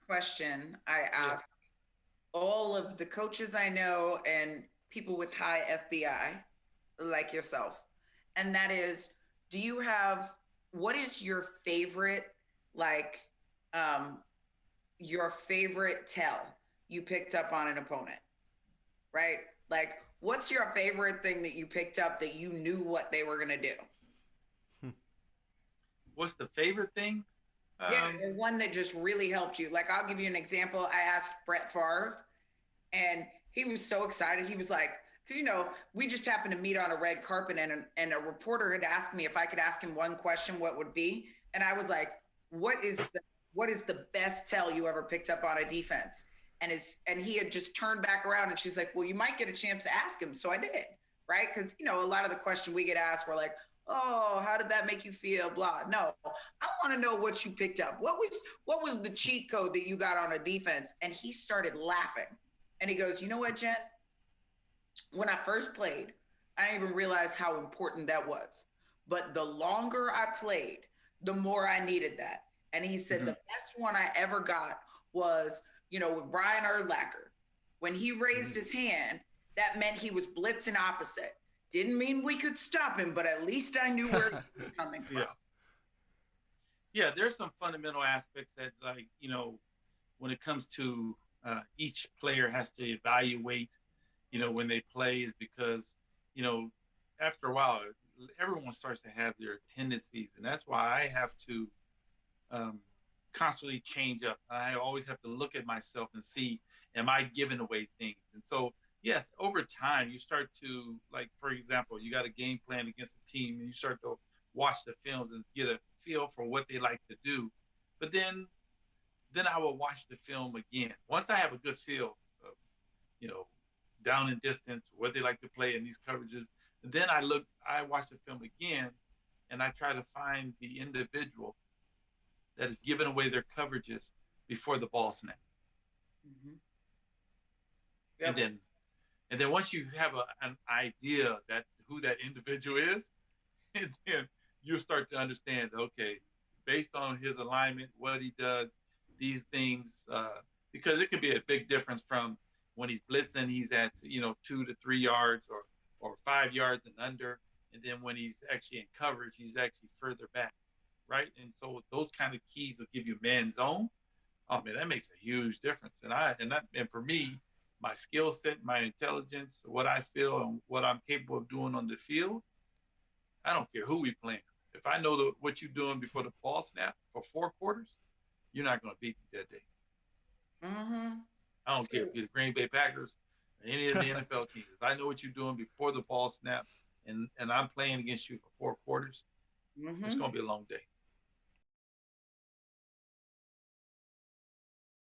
question I Yeah. ask all of the coaches I know and people with high FBI like yourself. And that is, do you have what is your favorite like um your favorite tell you picked up on an opponent, right? Like what's your favorite thing that you picked up that you knew what they were going to do? What's the favorite thing? Yeah, Um, or one that just really helped you. Like I'll give you an example. I asked Brett Favre and he was so excited. He was like, because we just happened to meet on a red carpet, and a reporter had asked me if I could ask him one question, what would be, and I was like, what is the best tell you ever picked up on a defense? And he had just turned back around, and she's like, well, you might get a chance to ask him, so I did, right? Because a lot of the question we get asked, we're like, oh, how did that make you feel? Blah. No, I want to know what you picked up. What was the cheat code that you got on a defense? And he started laughing. And he goes, you know what, Jen? When I first played, I didn't even realize how important that was. But the longer I played, the more I needed that. And he said mhm. the best one I ever got was, with Brian Urlacher. When he raised Mhm. his hand, that meant he was blitzing opposite. Didn't mean we could stop him, but at least I knew where he was coming from. Yeah. Yeah, there's some fundamental aspects that, like, when it comes to each player has to evaluate, when they play, is because, you know, after a while, everyone starts to have their tendencies. And that's why I have to um, constantly change up. I always have to look at myself and see, am I giving away things? And so, yes, over time, you start to, like, for example, you got a game plan against a team and you start to watch the films and get a feel for what they like to do. But then I will watch the film again. Once I have a good feel of, you know, down and distance, what they like to play in these coverages, then I watch the film again and I try to find the individual that is giving away their coverages before the ball snap. Mm-hmm. And Yep. then once you have an idea that who that individual is, and then you start to understand, okay, based on his alignment, what he does, these things, because it could be a big difference from when he's blitzing, he's at 2 to 3 yards or 5 yards and under, and then when he's actually in coverage, he's actually further back, right? And so those kind of keys will give you man zone. Oh man, that makes a huge difference. And for me, my skill set, my intelligence, what I feel, and what I'm capable of doing on the field, I don't care who we playing. If I know what you're doing before the ball snap for 4 quarters, you're not going to beat me that day. Mm-hmm. I don't care if So, you're the Green Bay Packers or any of the NFL teams. If I know what you're doing before the ball snap and I'm playing against you for 4 quarters, it's mm-hmm. going to be a long day.